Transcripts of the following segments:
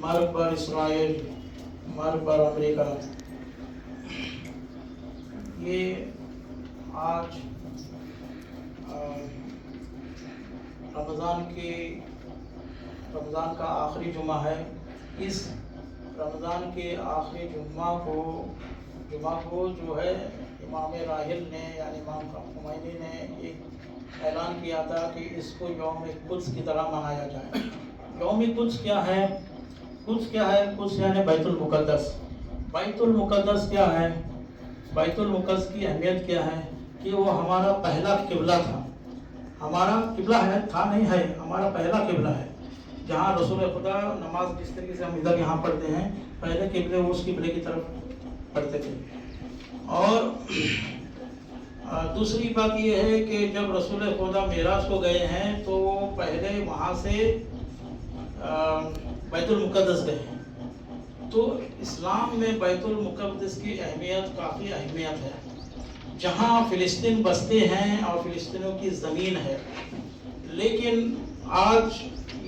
مرگ بر اسرائیل، مرگ بر امریکہ. یہ آج رمضان کا آخری جمعہ ہے. اس رمضان کے آخری جمعہ کو جو ہے امام راحل نے یعنی امام خمینی نے ایک اعلان کیا تھا کہ اس کو یوم قدس کی طرح منایا جائے. یوم قدس کیا ہے؟ قدس یعنی بیت المقدس. بیت المقدس کیا ہے؟ بیت المقدس کی اہمیت کیا ہے کہ وہ ہمارا پہلا قبلہ تھا. ہمارا قبلہ ہے، تھا نہیں ہے، ہمارا پہلا قبلہ ہے. جہاں رسول خدا نماز جس طریقے سے ہم ادھر یہاں پڑھتے ہیں، پہلے قبلے اس قبلے کی طرف پڑھتے تھے. اور دوسری بات یہ ہے کہ جب رسول خدا معراج کو گئے ہیں تو وہ پہلے وہاں سے بیت المقدس گئے ہیں. تو اسلام میں بیت المقدس کی کافی اہمیت ہے. جہاں فلسطین بستے ہیں اور فلسطینیوں کی زمین ہے، لیکن آج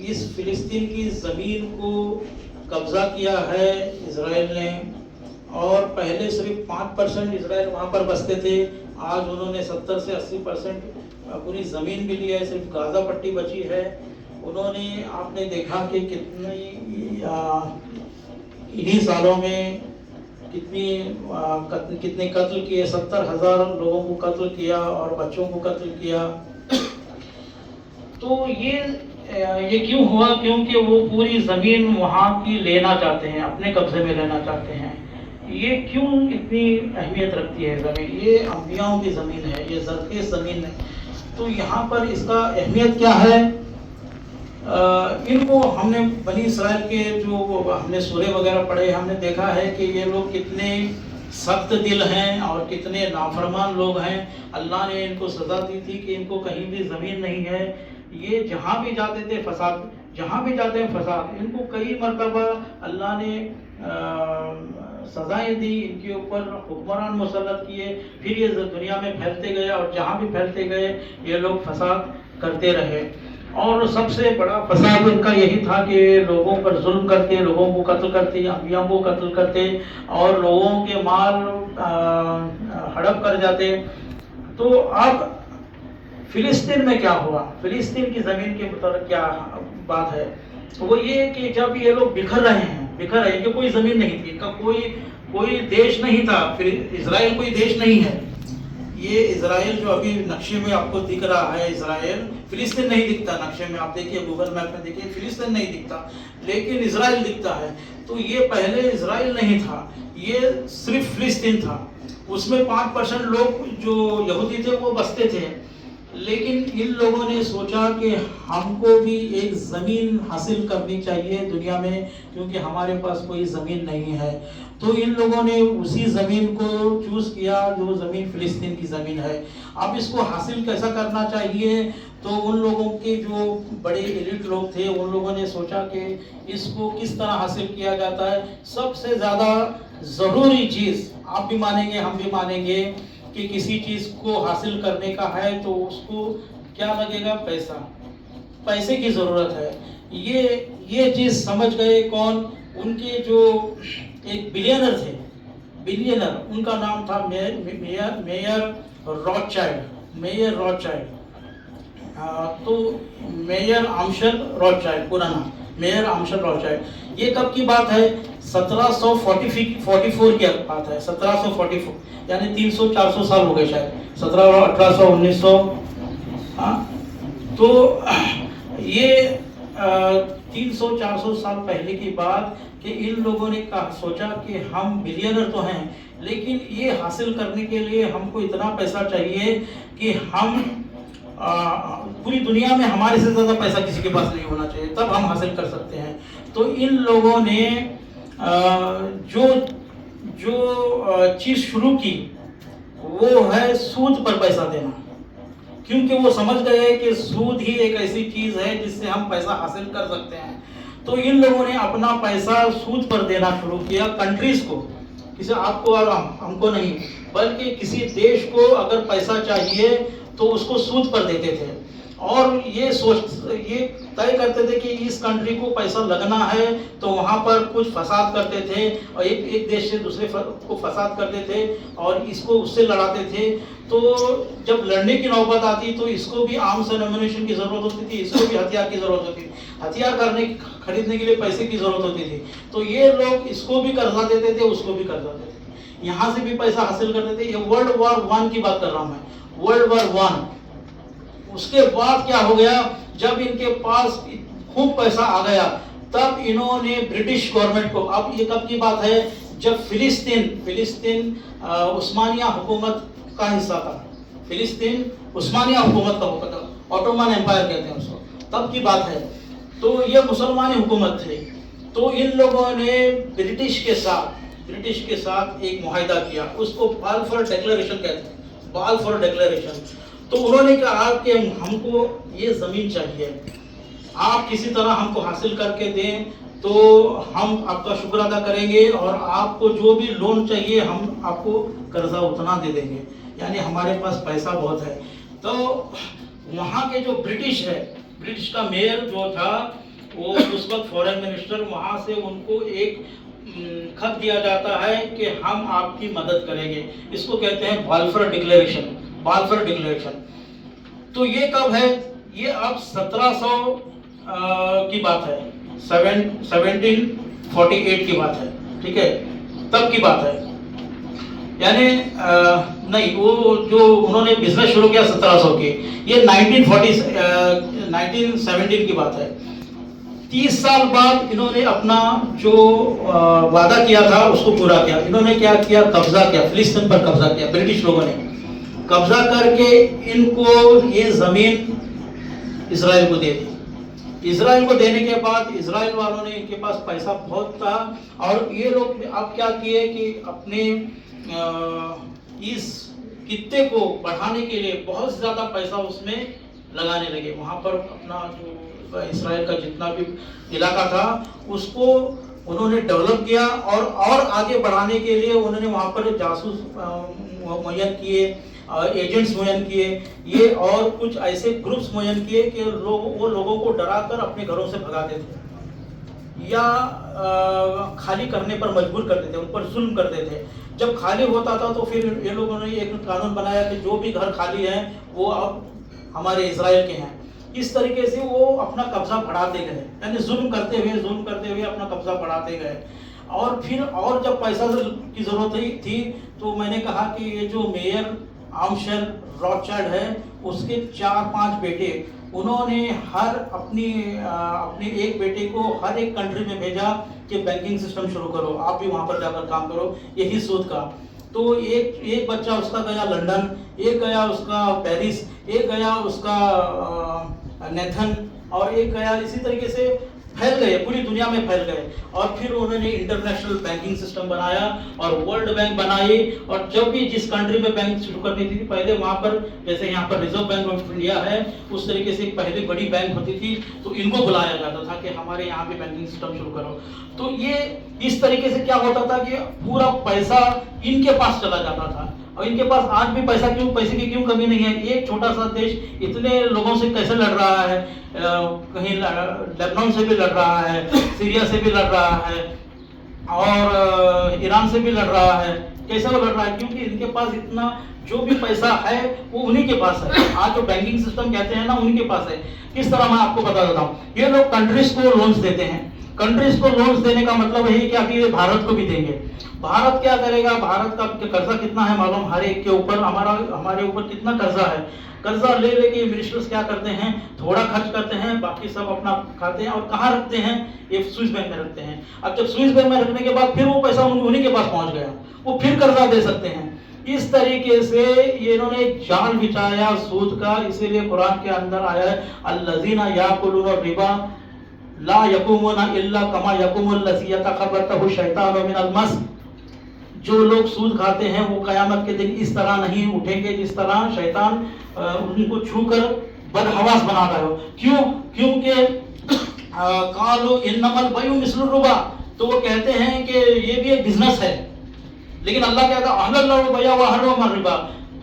اس فلسطین کی زمین کو قبضہ کیا ہے اسرائیل نے. اور پہلے صرف 5% اسرائیل وہاں پر بستے تھے، آج انہوں نے 70 سے 80% پوری زمین بھی لی ہے. صرف غازہ پٹی بچی ہے. انہوں نے آپ نے دیکھا کہ انہی سالوں میں کتنے قتل کیے، 70,000 لوگوں کو قتل کیا اور بچوں کو قتل کیا. تو یہ کیوں ہوا؟ کیونکہ وہ پوری زمین وہاں کی لینا چاہتے ہیں، اپنے قبضے میں لینا چاہتے ہیں. یہ کیوں اتنی اہمیت رکھتی ہے زمین؟ یہ انبیاؤں کی زمین ہے، یہ زرخیز زمین ہے. تو یہاں پر اس کا اہمیت کیا ہے؟ ان کو ہم نے بنی اسرائیل کے جو ہم نے سورے وغیرہ پڑھے، ہم نے دیکھا ہے کہ یہ لوگ کتنے سخت دل ہیں اور کتنے نافرمان لوگ ہیں. اللہ نے ان کو سزا دی تھی کہ ان کو کہیں بھی زمین نہیں ہے. یہ جہاں بھی جاتے تھے فساد، جہاں بھی جاتے ہیں فساد. ان کو کئی مرتبہ اللہ نے سزائیں دی، ان کے اوپر حکمران مسلط کیے. پھر یہ دنیا میں پھیلتے گئے اور جہاں بھی پھیلتے گئے یہ لوگ فساد کرتے رہے. اور سب سے بڑا فساد ان کا یہی تھا کہ لوگوں پر ظلم کرتے، لوگوں کو قتل کرتے، انبیاء کو قتل کرتے اور لوگوں کے مال ہڑپ کر جاتے. تو اب فلسطین میں کیا ہوا؟ فلسطین کی زمین کے متعلق کیا بات ہے؟ وہ یہ کہ جب یہ لوگ بکھر رہے ہیں کہ کوئی زمین نہیں تھی، کوئی دیش نہیں تھا. پھر اسرائیل کوئی دیش نہیں ہے. یہ اسرائیل جو ابھی نقشے میں آپ کو دکھ رہا ہے، اسرائیل، فلسطین نہیں دکھتا نقشے میں. آپ دیکھیے گوگل میپ میں دیکھیے، فلسطین نہیں دکھتا لیکن اسرائیل دکھتا ہے. تو یہ پہلے اسرائیل نہیں تھا، یہ صرف فلسطین تھا. اس میں 5% لوگ جو یہودی تھے وہ بستے تھے. لیکن ان لوگوں نے سوچا کہ ہم کو بھی ایک زمین حاصل کرنی چاہیے دنیا میں، کیونکہ ہمارے پاس کوئی زمین نہیں ہے. تو ان لوگوں نے اسی زمین کو چوز کیا جو زمین فلسطین کی زمین ہے. اب اس کو حاصل کیسا کرنا چاہیے؟ تو ان لوگوں کے جو بڑے ایلیٹ لوگ تھے ان لوگوں نے سوچا کہ اس کو کس طرح حاصل کیا جاتا ہے. سب سے زیادہ ضروری چیز، آپ بھی مانیں گے ہم بھی مانیں گے کہ کسی چیز کو حاصل کرنے کا ہے تو اس کو کیا لگے گا؟ پیسے کی ضرورت ہے. یہ چیز سمجھ گئے کون؟ ان کے جو ایک بلینر تھے، ان کا نام تھا میئر روتھشائلڈ. تو میئر آمشل روتھشائلڈ، پورا نام میئر آمشل روتھشائلڈ. یہ کب کی بات ہے؟ 1744 کی بات ہے. 1744 یعنی 300-400 سال ہو گئے شاید. 1700 1800 1900. تو یہ 300-400 سال پہلے کی بات کہ ان لوگوں نے سوچا کہ ہم بلینر تو ہیں لیکن یہ حاصل کرنے کے لیے ہم کو اتنا پیسہ چاہیے کہ ہم پوری دنیا میں ہمارے سے زیادہ پیسہ کسی کے پاس نہیں ہونا چاہیے، تب ہم حاصل کر سکتے ہیں. تو ان لوگوں نے جو چیز شروع کی وہ ہے سود پر پیسہ دینا. کیونکہ وہ سمجھ گئے کہ سود ہی ایک ایسی چیز ہے جس سے ہم پیسہ حاصل کر سکتے ہیں. تو ان لوگوں نے اپنا پیسہ سود پر دینا شروع کیا کنٹریز کو. کسی آپ کو اور ہم کو نہیں، بلکہ کسی دیش کو اگر پیسہ چاہیے تو اس کو سود پر دیتے تھے. اور یہ طے کرتے تھے کہ اس کنٹری کو پیسہ لگنا ہے تو وہاں پر کچھ فساد کرتے تھے اور ایک دیش سے دوسرے کو فساد کرتے تھے اور اس کو اس سے لڑاتے تھے. تو جب لڑنے کی نوبت آتی تو اس کو بھی آرمز اینڈ ایمونیشن کی ضرورت ہوتی تھی, اس کو بھی ہتھیار کی ضرورت ہوتی تھی, ہتھیار خریدنے کے لیے پیسے کی ضرورت ہوتی تھی. تو یہ لوگ اس کو بھی قرضہ دیتے تھے, اس کو بھی قرضہ دیتے تھے, یہاں سے بھی پیسہ حاصل کرتے تھے. یہ ورلڈ وار 1 کی بات کر رہا ہوں میں, ورلڈ وار 1. اس کے بعد کیا ہو گیا, جب ان کے پاس خوب پیسہ آ گیا تب انہوں نے برٹش گورنمنٹ کو, اب یہ کب کی بات ہے, جب فلسطین عثمانیہ حکومت کا حصہ تھا, فلسطین عثمانیہ حکومت کا ہوتا تھا, اوٹومن امپائر کہتے ہیں اس کو, تب کی بات ہے. تو یہ مسلمانی حکومت تھی. تو ان لوگوں نے برٹش کے ساتھ ایک معاہدہ کیا, اس کو بالفور ڈیکلریشن کہتے ہیں, بالفور ڈیکلریشن. تو انہوں نے کہا کہ ہم کو یہ زمین چاہیے, آپ کسی طرح ہم کو حاصل کر کے دیں تو ہم آپ کا شکر ادا کریں گے, اور آپ کو جو بھی لون چاہیے ہم آپ کو قرضہ اتنا دے دیں گے, یعنی ہمارے پاس پیسہ بہت ہے. تو وہاں کے جو برٹش کا میئر جو تھا وہ اس وقت فورن منسٹر, وہاں سے ان کو ایک خط دیا جاتا ہے کہ ہم آپ کی مدد کریں گے. اس کو کہتے ہیں بالفور ڈکلیریشن, بالفور ڈکلیریشن. تو یہ کب ہے, یہ اب 1700 کی بات ہے, 1748 کی بات ہے, ٹھیک ہے, تب کی بات ہے. یعنی نہیں, وہ جو انہوں نے بزنس شروع کیا 1700 کی, یہ 1917 کی بات ہے. 30 سال بعد انہوں نے اپنا جو وعدہ کیا تھا اس کو پورا کیا. انہوں نے کیا کیا, قبضہ کیا, فلسطین پر قبضہ کیا. برٹش لوگوں نے قبضہ کر کے ان کو یہ زمین اسرائیل کو دے دی. اسرائیل کو دینے کے بعد اسرائیل والوں نے, ان کے پاس پیسہ بہت تھا, اور یہ لوگ اب کیا کیے کہ اپنے اس خطے کو بڑھانے کے لیے بہت زیادہ پیسہ اس میں لگانے لگے. وہاں پر اپنا جو اسرائیل کا جتنا بھی علاقہ تھا اس کو انہوں نے ڈیولپ کیا, اور آگے بڑھانے کے لیے انہوں نے وہاں پر جاسوس معین کیے, ایجنٹس معین کیے, یہ اور کچھ ایسے گروپس معین کیے کہ وہ لوگوں کو ڈرا کر اپنے گھروں سے بھگاتے تھے یا خالی کرنے پر مجبور کرتے تھے, ان پر ظلم کرتے تھے. جب خالی ہوتا تھا تو پھر یہ لوگوں نے ایک قانون بنایا کہ جو بھی گھر خالی ہیں وہ اب ہمارے اسرائیل کے ہیں. اس طریقے سے وہ اپنا قبضہ بڑھاتے گئے, یعنی ظلم کرتے ہوئے اپنا قبضہ بڑھاتے گئے. اور پھر اور جب پیسہ کی ضرورت تھی تو میں نے کہا کہ یہ جو میئر آمشر روتشائلڈ ہے اس کے 4-5 بیٹے, انہوں نے ہر اپنے ایک بیٹے کو ہر ایک کنٹری میں بھیجا کہ بینکنگ سسٹم شروع کرو, آپ بھی وہاں پر جا کر کام کرو, یہی سود کا. تو ایک بچہ اس کا گیا لنڈن, ایک گیا اس کا پیرس, ایک گیا اس کا نیتھن, اور ایک گیا اسی طریقے سے پھیل گئے, پوری دنیا میں پھیل گئے. اور پھر انہوں نے انٹرنیشنل بینکنگ سسٹم بنایا اور ورلڈ بینک بنائی. اور جب بھی جس کنٹری میں بینک شروع کرنی تھی پہلے وہاں پر, جیسے یہاں پر ریزرو بینک آف انڈیا ہے, اس طریقے سے ایک پہلے بڑی بینک ہوتی تھی تو ان کو بلایا جاتا تھا کہ ہمارے یہاں بھی بینکنگ سسٹم شروع کرو. تو یہ اس طریقے سے کیا ہوتا تھا کہ پورا پیسہ ان کے پاس چلا جاتا تھا. اور ان کے پاس آج بھی پیسے کی کیوں کمی نہیں ہے. ایک چھوٹا سا دیش اتنے لوگوں سے کیسے لڑ رہا ہے, کہیں لیبنان سے بھی لڑ رہا ہے, سیریا سے بھی لڑ رہا ہے, اور ایران سے بھی لڑ رہا ہے. کیسے وہ لڑ رہا ہے؟ کیونکہ ان کے پاس اتنا جو بھی پیسہ ہے وہ انہی کے پاس ہے. آج جو بینکنگ سسٹم کہتے ہیں نا انہی کے پاس ہے. کس طرح میں آپ کو بتا دیتا ہوں. یہ لوگ کنٹریز کو لونز دیتے ہیں. کنٹریز کو لونز دینے کا مطلب یہی کہ ابھی یہ بھارت کو بھی دیں گے. بھارت کیا کرے گا, بھارت کا قرضہ کتنا ہے معلوم, ہر ایک کے اوپر ہمارے اوپر کتنا قرضہ ہے. قرضہ لے کے منسٹرز کیا کرتے ہیں, تھوڑا خرچ کرتے ہیں, باقی سب اپنا کھاتے ہیں. اور کہاں رکھتے ہیں, یہ سوئس بینک میں رکھتے ہیں. اب جب سوئس بینک میں رکھنے کے بعد پھر وہ پیسہ انہی کے پاس پہنچ گیا, وہ پھر قرضہ دے سکتے ہیں. اس طریقے سے یہ انہوں نے ایک جال بچھایا سود کا. اسی لیے قرآن کے اندر آیا ہے الذین یاکلون الربا لا یقومون الا کما یقوم الذی یتخبطہ الشیطان من المس. جو لوگ سود کھاتے ہیں وہ قیامت کے دن اس طرح نہیں اٹھیں گے جس طرح شیطان ان کو چھو کر بدحواس بناتا ہے. کیوں؟ کیونکہ قالوا انما البیع مثل الربا, تو وہ کہتے ہیں کہ یہ بھی ایک بزنس ہے. لیکن اللہ کہتا ہے احل اللہ البیع وحرم الربا,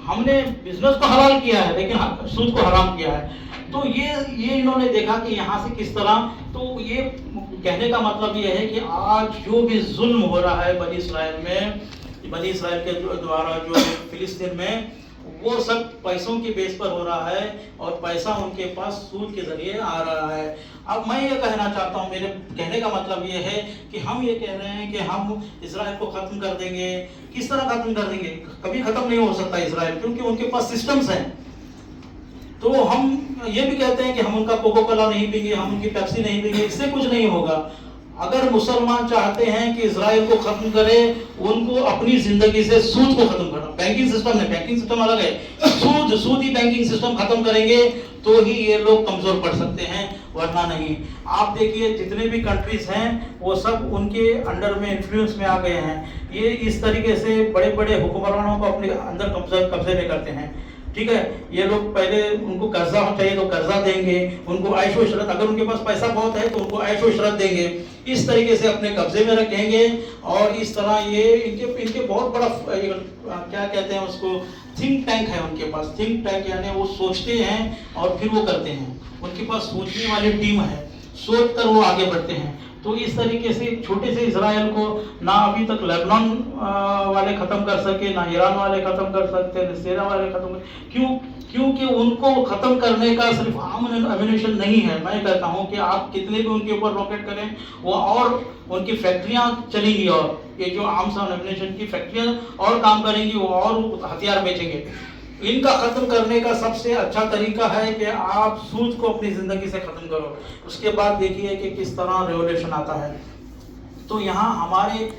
ہم نے بزنس کو حلال کیا ہے لیکن سود کو حرام کیا ہے. تو یہ انہوں نے دیکھا کہ یہاں سے کس طرح. تو یہ کہنے کا مطلب یہ ہے کہ آج جو بھی ظلم ہو رہا ہے بنی اسرائیل کے دوارا جو فلسطین میں، وہ سب پیسوں کے بیس پر ہو رہا ہے اور پیسہ ان کے پاس سود کے ذریعے آ رہا ہے. اب میں یہ کہنا چاہتا ہوں، میرے کہنے کا مطلب یہ ہے کہ ہم یہ کہہ رہے ہیں کہ ہم اسرائیل کو ختم کر دیں گے. کس طرح ختم کر دیں گے؟ کبھی ختم نہیں ہو سکتا اسرائیل، کیونکہ ان کے پاس سسٹمز ہیں. تو ہم یہ بھی کہتے ہیں کہ ہم ان کا کوکو کولا نہیں پئیں گے، ہم ان کی پیپسی نہیں پئیں گے، اس سے کچھ نہیں ہوگا. اگر مسلمان چاہتے ہیں کہ اسرائیل کو ختم کرے، ان کو اپنی زندگی سے سود کو ختم کرنا. بینکنگ سسٹم ہے، بینکنگ سسٹم الگ ہے، سودی بینکنگ سسٹم ختم کریں گے تو ہی یہ لوگ کمزور پڑ سکتے ہیں، ورنہ نہیں. آپ دیکھیے جتنے بھی کنٹریز ہیں وہ سب ان کے انڈر میں انفلوئنس میں آ گئے ہیں. یہ اس طریقے سے بڑے بڑے حکمرانوں کو اپنے اندر قبضے میں کرتے ہیں. ٹھیک ہے، یہ لوگ پہلے ان کو قرضہ چاہیے تو قرضہ دیں گے، ان کو عیش و عشرت، اگر ان کے پاس پیسہ بہت ہے تو ان کو عیش و عشرت دیں گے، اس طریقے سے اپنے قبضے میں رکھیں گے. اور اس طرح یہ ان کے بہت بڑا کیا کہتے ہیں اس کو، تھنک ٹینک ہے ان کے پاس. تھنک ٹینک یعنی وہ سوچتے ہیں اور پھر وہ کرتے ہیں. ان کے پاس سوچنے والی ٹیم ہے، سوچ کر وہ آگے بڑھتے ہیں. تو اس طریقے سے چھوٹے سے اسرائیل کو نہ ابھی تک لیبنان والے ختم کر سکے، نہ ایران والے ختم کر سکتے، نہ سیریا والے ختم کر. کیونکہ ان کو ختم کرنے کا صرف عام ایمونیشن نہیں ہے. میں کہتا ہوں کہ آپ کتنے بھی ان کے اوپر راکٹ کریں، وہ اور ان کی فیکٹریاں چلیں گی، اور یہ جو عام ایمونیشن کی فیکٹریاں اور کام کریں گی، وہ اور ہتھیار بیچیں گے. ان کا ختم کرنے کا سب سے اچھا طریقہ ہے کہ آپ سود کو اپنی زندگی سے ختم کرو. اس کے بعد دیکھیے کہ کس طرح ریولیوشن آتا ہے. تو یہاں ہمارے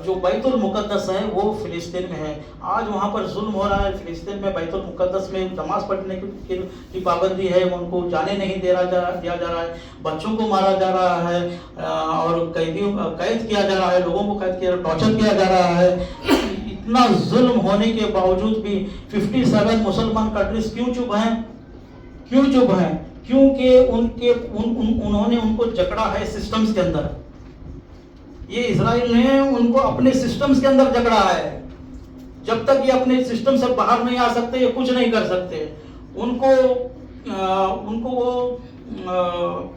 جو بیت المقدس ہے وہ فلسطین میں ہے. آج وہاں پر ظلم ہو رہا ہے. فلسطین میں بیت المقدس میں نماز پڑھنے کی پابندی ہے، ان کو جانے نہیں دیا جا رہا ہے، بچوں کو مارا جا رہا ہے، اور قید کیا جا رہا ہے، لوگوں کو قید کیا، ٹارچر کیا جا رہا ہے. اتنا ظلم ہونے کے باوجود بھی 57 مسلمان کنٹریز کیوں چپ ہیں؟ کیونکہ انہوں نے ان کو جکڑا ہے سسٹمز کے اندر. یہ اسرائیل نے ان کو اپنے سسٹمز کے اندر جکڑا ہے. جب تک یہ اپنے سسٹم سے باہر نہیں آ سکتے، یہ کچھ نہیں کر سکتے. ان کو وہ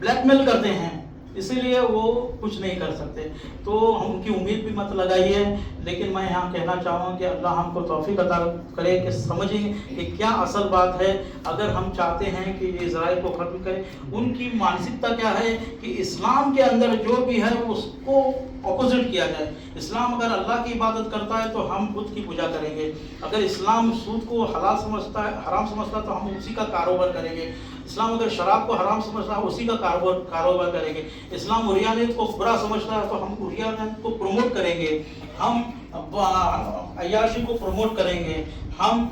بلیک میل کرتے ہیں، اسی لیے وہ کچھ نہیں کر سکتے. تو ہم ان کی امید بھی مت لگائیے. لیکن میں یہاں کہنا چاہوں کہ اللہ ہم کو توفیق عطا کرے کہ سمجھیں کہ کیا اصل بات ہے. اگر ہم چاہتے ہیں کہ یہ اسرائیل کو ختم کرے، ان کی مانسکتا کیا ہے کہ اسلام کے اندر جو بھی ہے اس کو اپوزٹ کیا جائے. اسلام اگر اللہ کی عبادت کرتا ہے تو ہم خود کی پوجا کریں گے. اگر اسلام سود کو حلال سمجھتا ہے، حرام سمجھتا ہے، تو ہم اسی کا کاروبار کریں گے. اسلام اگر شراب کو حرام سمجھتا ہے، اسی کا کاروبار کریں گے. اسلام عریانیت کو برا سمجھتا ہے تو ہم عریانیت کو پروموٹ کریں گے. ہم عیاشی کو پروموٹ کریں گے. ہم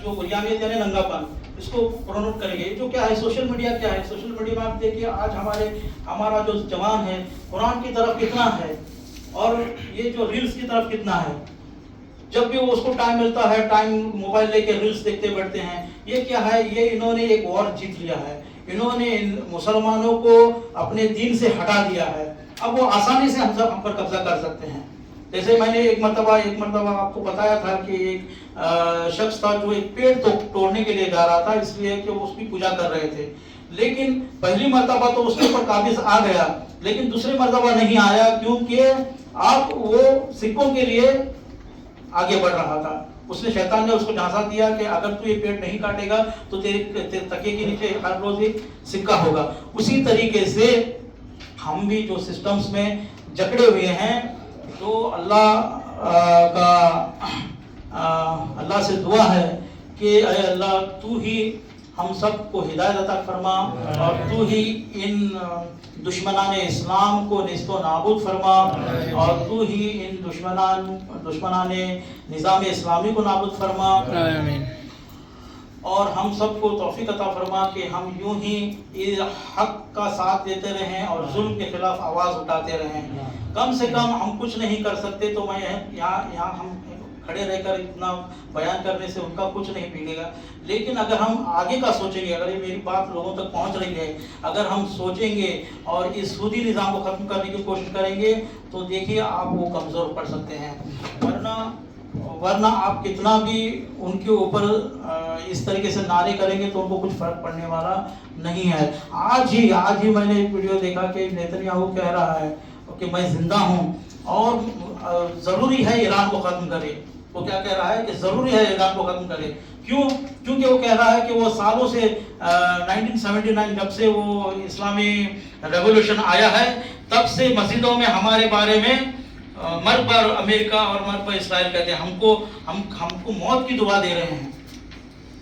جو عریانیت یعنی ننگا پن، اس کو پروموٹ کریں گے. جو کیا ہے سوشل میڈیا، کیا ہے سوشل میڈیا میں آپ دیکھیے آج ہمارا جو جوان ہے قرآن کی طرف کتنا ہے، اور یہ جو ریلز کی طرف کتنا ہے. جب بھی اس کو ٹائم ملتا ہے، موبائل لے کے ریلز دیکھتے بیٹھتے ہیں. یہ کیا ہے؟ یہ انہوں نے ایک وار جیت لیا ہے. انہوں نے مسلمانوں کو اپنے دین سے ہٹا دیا ہے. اب وہ آسانی سے ہم پر قبضہ کر سکتے ہیں. جیسے میں نے ایک مرتبہ آپ کو بتایا تھا کہ ایک شخص تھا جو ایک پیڑ توڑنے کے لیے جا رہا تھا، اس لیے کہ وہ اس کی پوجا کر رہے تھے. لیکن پہلی مرتبہ تو اس کے اوپر قابض آ گیا، لیکن دوسری مرتبہ نہیں آیا، کیونکہ اب وہ سکوں کے لیے آگے بڑھ رہا تھا. شیطان نے اس کو جھانسا دیا کہ اگر تو یہ پیڑ نہیں کاٹے گا تو تیرے تکیے کے نیچے ہر روز ایک سکہ ہوگا. اسی طریقے سے ہم بھی جو سسٹمز میں جکڑے ہوئے ہیں، تو اللہ سے دعا ہے کہ اے اللہ تو ہی ہم سب کو ہدایت عطا فرما، اور تو ہی ان دشمنان اسلام کو نیست و نابود فرما، اور تو ہی ان دشمنان نظام اسلامی کو نابود فرما. آمین. اور ہم سب کو توفیق عطا فرما کہ ہم یوں ہی حق کا ساتھ دیتے رہیں اور ظلم کے خلاف آواز اٹھاتے رہیں. کم سے کم ہم کچھ نہیں کر سکتے تو میں یہاں ہم کھڑے رہ کر اتنا بیان کرنے سے ان کا کچھ نہیں بگڑے گا. لیکن اگر ہم آگے کا سوچیں گے، اگر یہ میری بات لوگوں تک پہنچ رہی ہے، اگر ہم سوچیں گے اور اس سودی نظام کو ختم کرنے کی کوشش کریں گے، تو دیکھیے آپ وہ کمزور پڑ سکتے ہیں. ورنہ ورنہ آپ کتنا بھی ان کے اوپر اس طریقے سے نعرے کریں گے تو ان کو کچھ فرق پڑنے والا نہیں ہے. آج ہی میں نے ایک ویڈیو دیکھا کہ نیتن یاہو کہہ رہا ہے کہ میں زندہ ہوں اور ضروری ہے ایران کو ختم کرے. وہ کیا کہہ رہا ہے کہ ضروری ہے ایران کو ختم کرے. کیونکہ وہ کہہ رہا ہے کہ وہ سالوں سے 1979 جب سے وہ اسلامی ریولوشن آیا ہے تب سے مسجدوں میں ہمارے بارے میں مر پر امریکہ اور مر پر اسرائیل کہتے ہیں. ہم کو موت کی دعا دے رہے ہیں.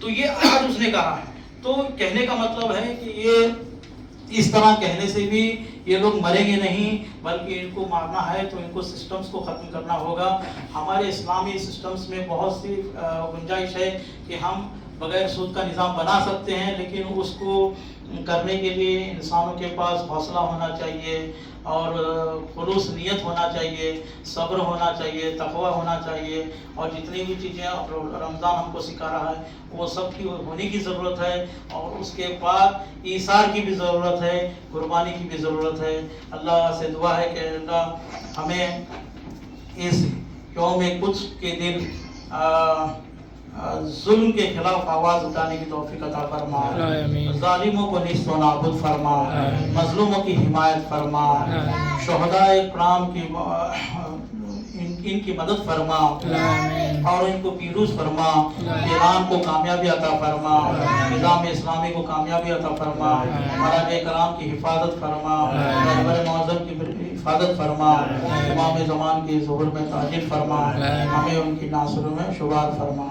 تو یہ آج اس نے کہا ہے. تو کہنے کا مطلب ہے کہ یہ اس طرح کہنے سے بھی یہ لوگ مریں گے نہیں بلکہ ان کو مارنا ہے تو ان کو سسٹمز کو ختم کرنا ہوگا. ہمارے اسلامی سسٹمز میں بہت سی گنجائش ہے کہ ہم بغیر سود کا نظام بنا سکتے ہیں لیکن اس کو کرنے کے لیے انسانوں کے پاس حوصلہ ہونا چاہیے اور خلوص نیت ہونا چاہیے, صبر ہونا چاہیے, تقوی ہونا چاہیے اور جتنی بھی چیزیں رمضان ہم کو سکھا رہا ہے وہ سب کی ہونے کی ضرورت ہے. اور اس کے بعد ایثار کی بھی ضرورت ہے, قربانی کی بھی ضرورت ہے. اللہ سے دعا ہے کہ اللہ ہمیں اس یوم قدس کے دن ظلم کے خلاف آواز اٹھانے کی توفیق عطا فرما, ظالموں کو نیست و نابود فرما, مظلوموں کی حمایت فرما, شہدائے کرام کی ان کی مدد فرما اور ان کو پیروز فرما, ایران کو کامیابی عطا فرما, نظام اسلامی کو کامیابی عطا فرما, مراجع کرام کی حفاظت فرما, رہبر معظم کی حفاظت فرما, امام زمان کی ظہور میں تاجر فرما, ہمیں ان کی ناصروں میں شمار فرما.